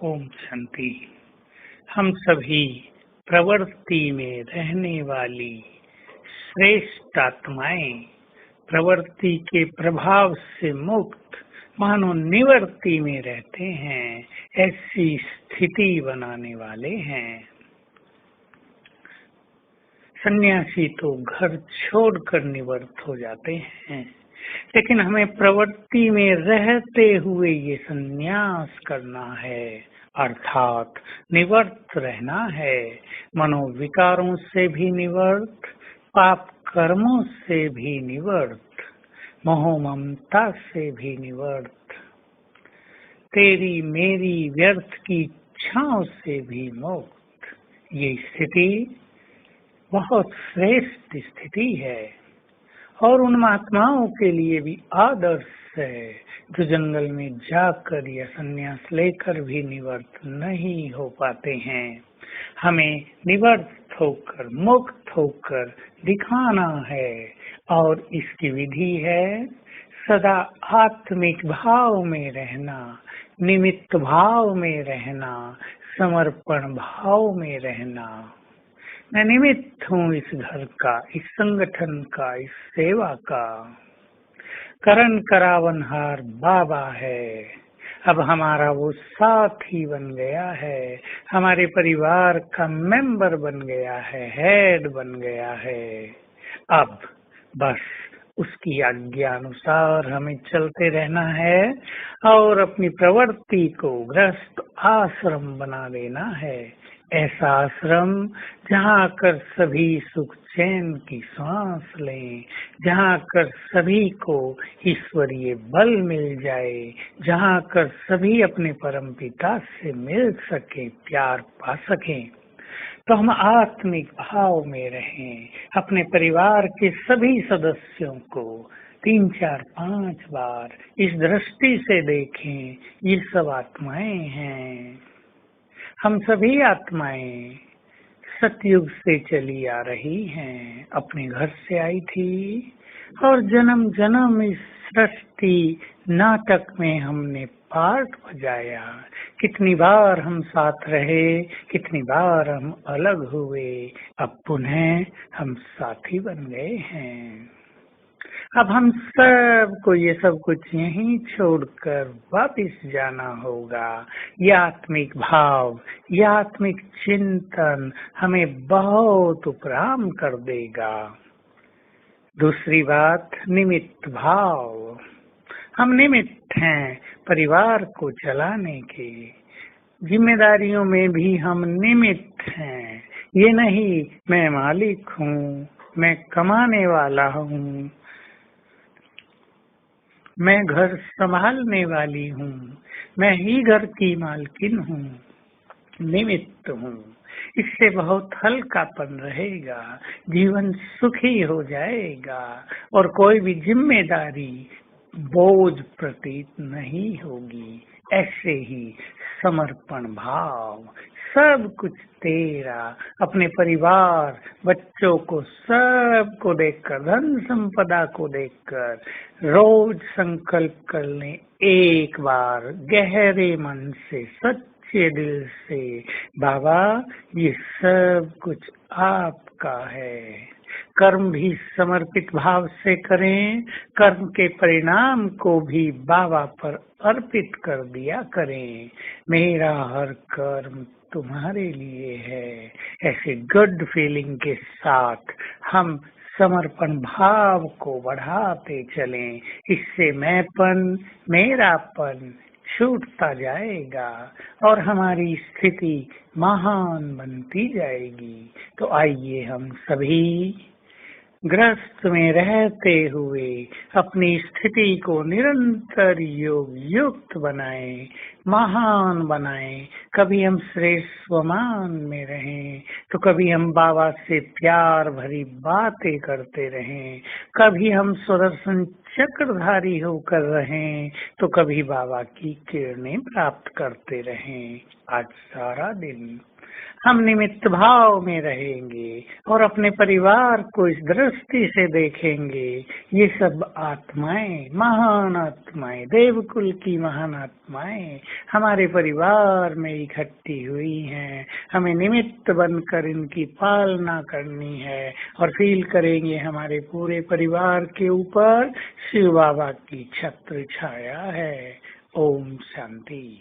ओम शांति। हम सभी प्रवृत्ति में रहने वाली श्रेष्ठ आत्माएं, प्रवृत्ति के प्रभाव से मुक्त मानो निवृत्ति में रहते हैं, ऐसी स्थिति बनाने वाले हैं। सन्यासी तो घर छोड़कर निवृत्त हो जाते हैं, लेकिन हमें प्रवृत्ति में रहते हुए ये संन्यास करना है, अर्थात निवृत्त रहना है। मनोविकारों से भी निवृत्त, पाप कर्मों से भी निवृत्त, मोह ममता से भी निवृत्त, तेरी मेरी व्यर्थ की इच्छाओं से भी मुक्त। ये स्थिति बहुत श्रेष्ठ स्थिति है और उन महात्माओं के लिए भी आदर्श है जो जंगल में जाकर या संन्यास लेकर भी निवृत्त नहीं हो पाते हैं। हमें निवृत्त होकर, मुक्त होकर दिखाना है और इसकी विधि है सदा आत्मिक भाव में रहना, निमित्त भाव में रहना, समर्पण भाव में रहना। मैं निमित्त हूँ इस घर का, इस संगठन का, इस सेवा का। करण करावनहार बाबा है, अब हमारा वो साथी बन गया है, हमारे परिवार का मेंबर बन गया है, हेड बन गया है। अब बस उसकी आज्ञा अनुसार हमें चलते रहना है और अपनी प्रवृत्ति को गृहस्थ आश्रम बना देना है। ऐसा आश्रम जहाँ आकर सभी सुख चैन की सांस लें, जहाँ आकर सभी को ईश्वरीय बल मिल जाए, जहाँ आकर सभी अपने परम पिता से मिल सके, प्यार पा सकें। तो हम आत्मिक भाव में रहें, अपने परिवार के सभी सदस्यों को 3, 4, 5 बार इस दृष्टि से देखें, ये सब आत्माएं हैं। हम सभी आत्माएं सतयुग से चली आ रही हैं, अपने घर से आई थी और जन्म जन्म इस सृष्टि नाटक में हमने पार्ट बजाया। कितनी बार हम साथ रहे, कितनी बार हम अलग हुए, अब पुनः हम साथी बन गए हैं। अब हम सबको ये सब कुछ यहीं छोड़कर वापिस जाना होगा। यह आत्मिक भाव, यह आत्मिक चिंतन हमें बहुत उपराम कर देगा। दूसरी बात, निमित्त भाव। हम निमित्त हैं परिवार को चलाने के, जिम्मेदारियों में भी हम निमित्त हैं। ये नहीं मैं मालिक हूँ, मैं कमाने वाला हूँ, मैं घर संभालने वाली हूँ, मैं ही घर की मालकिन हूँ, निमित्त हूँ। इससे बहुत हल्कापन रहेगा, जीवन सुखी हो जाएगा और कोई भी जिम्मेदारी बोझ प्रतीत नहीं होगी। ऐसे ही समर्पण भाव, सब कुछ तेरा, अपने परिवार, बच्चों को, सबको देखकर, धन संपदा को देखकर रोज संकल्प कर लें एक बार गहरे मन से, सच्चे दिल से, बाबा ये सब कुछ आपका है। कर्म भी समर्पित भाव से करें, कर्म के परिणाम को भी बाबा पर अर्पित कर दिया करें। मेरा हर कर्म तुम्हारे लिए है, ऐसे गुड फीलिंग के साथ हम समर्पण भाव को बढ़ाते चलें। इससे मैंपन, मेरापन छूटता जाएगा और हमारी स्थिति महान बनती जाएगी। तो आइए हम सभी गृहस्थ में रहते हुए अपनी स्थिति को निरंतर योग युक्त बनाएं, महान बनाएं। कभी हम श्रेष्ठ स्वमान में रहें, तो कभी हम बाबा से प्यार भरी बातें करते रहें, कभी हम सुदर्शन चक्रधारी होकर रहें, तो कभी बाबा की किरणें प्राप्त करते रहें। आज सारा दिन हम निमित्त भाव में रहेंगे और अपने परिवार को इस दृष्टि से देखेंगे। ये सब आत्माएं, महान आत्माएं, देवकुल की महान आत्माएं हमारे परिवार में इकट्ठी हुई हैं। हमें निमित्त बनकर इनकी पालना करनी है और फील करेंगे हमारे पूरे परिवार के ऊपर शिव बाबा की छत्र छाया है। ओम शांति।